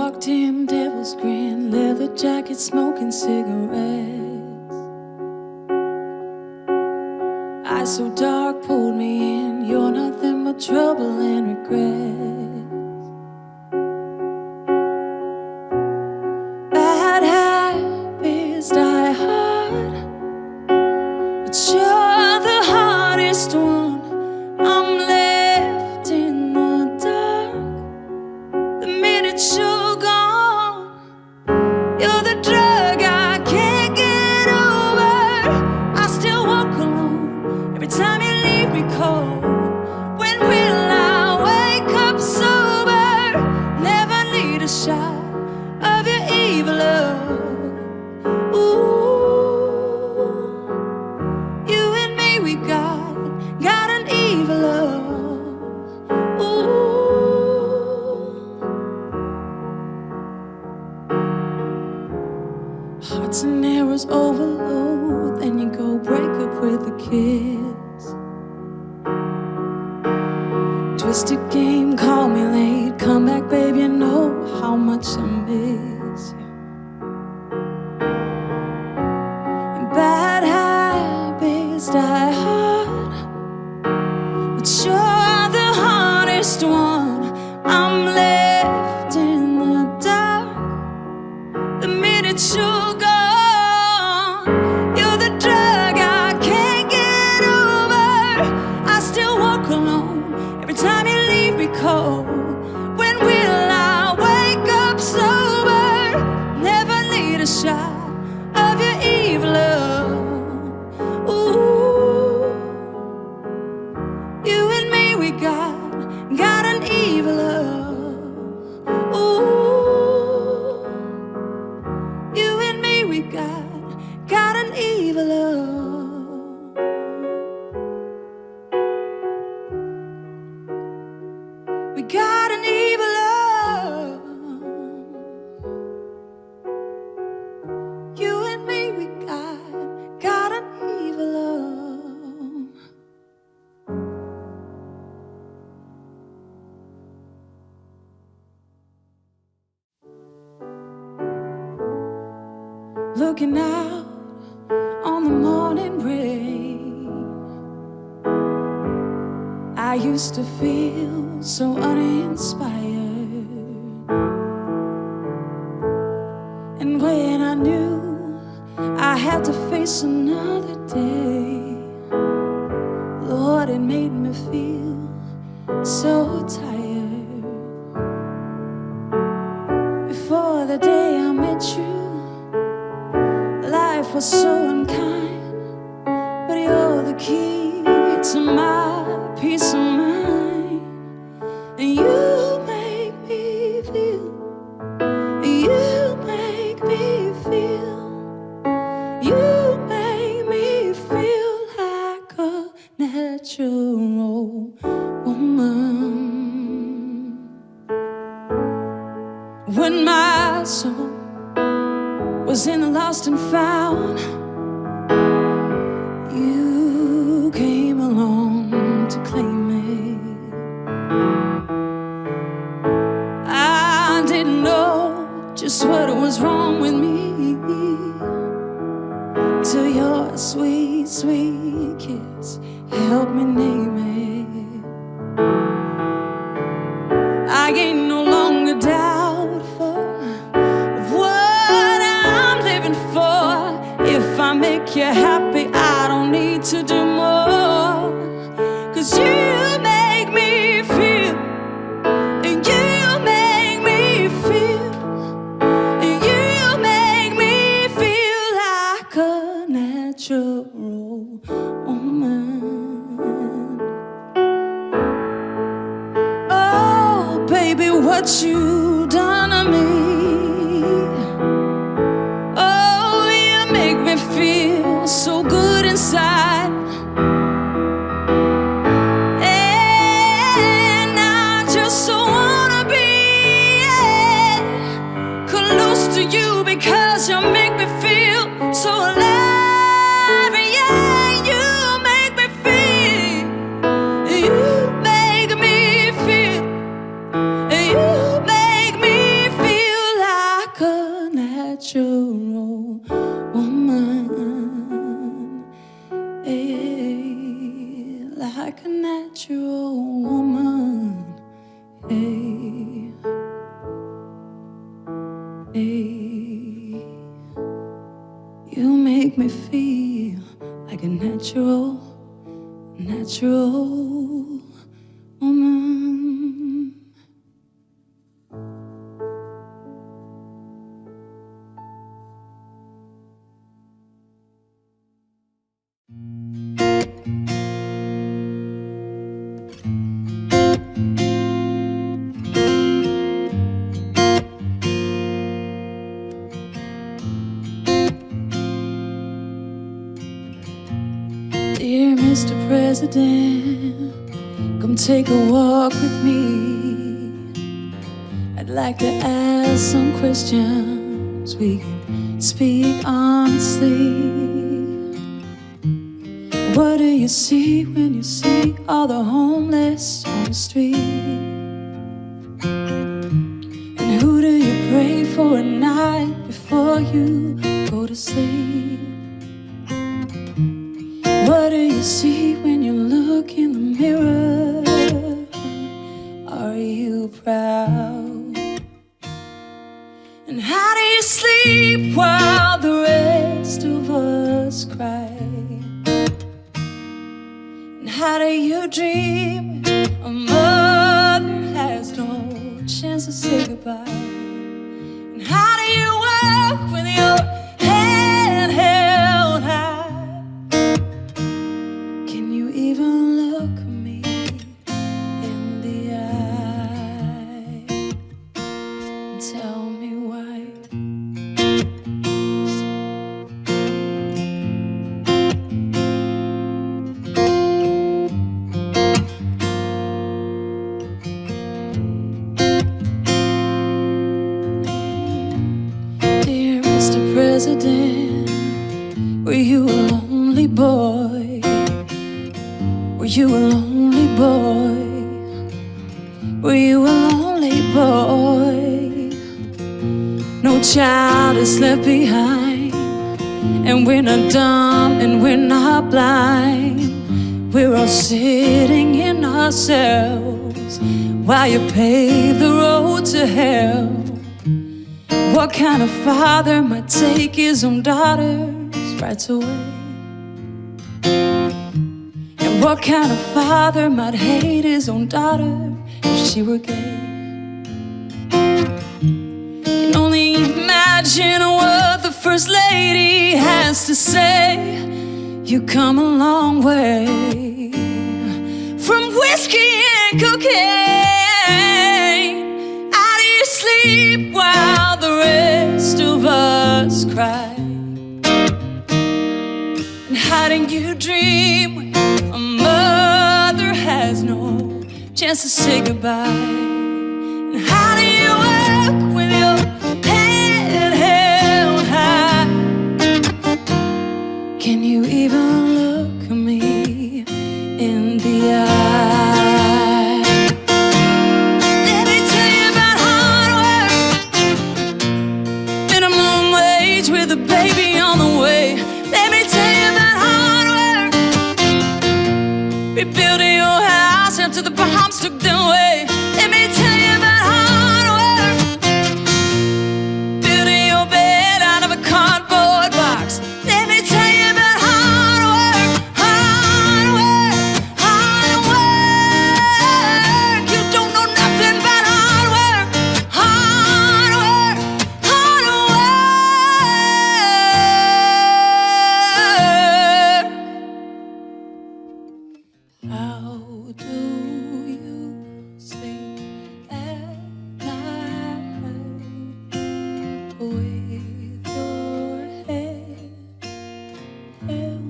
walked in, devil's grin, leather jacket, smoking cigarettes. Eyes so dark pulled me in. You're nothing but trouble and regret. Bad habits die hard, but you're the hardest one. I'm left in the dark the minute you're gone. You're the drug I can't get over. I still walk alone every time you leave me cold. When will I wake up sober? Never need a shot of your evil love. Ooh, you and me, we got an evil love. Ooh, hearts and arrows overload, then you go break up with a kiss. Twisted game, call me late, come back, babe, you know how much I miss you. And bad habits die hard, but you're the hardest one. I'm left in the dark the minute you're gone. You're the drug I can't get over. I still walk alone every time you leave me cold. When will I wake up sober? Never need a shot of your evil love. Ooh, you and me, we got an evil love. Ooh, you and me, we got an evil love. We got an evil love. You and me, we got an evil love. Looking out on the morning rain, I used to feel so uninspired. And when I knew I had to face another day, Lord, it made me feel so tired. Before the day I met you, life was so unkind, but you're the key to my peace of mind. And you make me feel, you make me feel, you make me feel like a natural woman. When my soul was in the lost and found, you came along to claim it. I didn't know just what was wrong with me till your sweet, sweet kiss helped me name it. I ain't no longer doubtful of what I'm living for. If I make you happy, I don't need to do more. 'Cause you make me feel, and you make me feel, and you make me feel like a natural woman. Oh, baby, what you done to me. Oh, you make me feel so good inside. And I just so wanna be close to you because you make me feel so alive. Yeah, you make me feel, you make me feel, you make me feel natural woman. Hey, hey, you make me feel like a natural woman. Dear Mr. President, come take a walk with me. I'd like to ask some questions. We can speak honestly. What do you see when you see all the homeless on the street? And who do you pray for at night before you go to sleep? What do you see when you look in the mirror? Are you proud? And how do you sleep while the rest of us cry? And how do you dream a mother has no chance to say goodbye? And how do you walk with your head held high? Can you even look me in the eye and tell me why? Dear Mr. President, were you a lonely boy? Were you a lonely boy? Were you a lonely boy? No child is left behind, and we're not dumb and we're not blind. We're all sitting in ourselves while you pave the road to hell. What kind of father might take his own daughter's rights away? And what kind of father might hate his own daughter if she were gay? Can only imagine what the First Lady has to say. You come a long way from whiskey and cocaine. How do you sleep while the rest of us cry? And how do you dream when a mother has no chance to say goodbye? And how do you walk with your head held high? Can you even look me in the eye? Let me tell you about hard work, minimum wage with a baby on the way. Let me tell you about hard work, rebuilding your house after the bombs took them away. Let me tell you about hard work, building your bed out of a cardboard box. Let me tell you about hard work, hard work, hard work. You don't know nothing about hard work, hard work, hard work. How do you sleep at night with your head held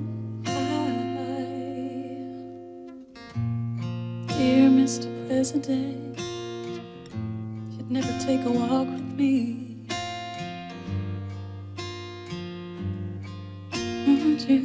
high? Dear Mr. President, you'd never take a walk with me, would you?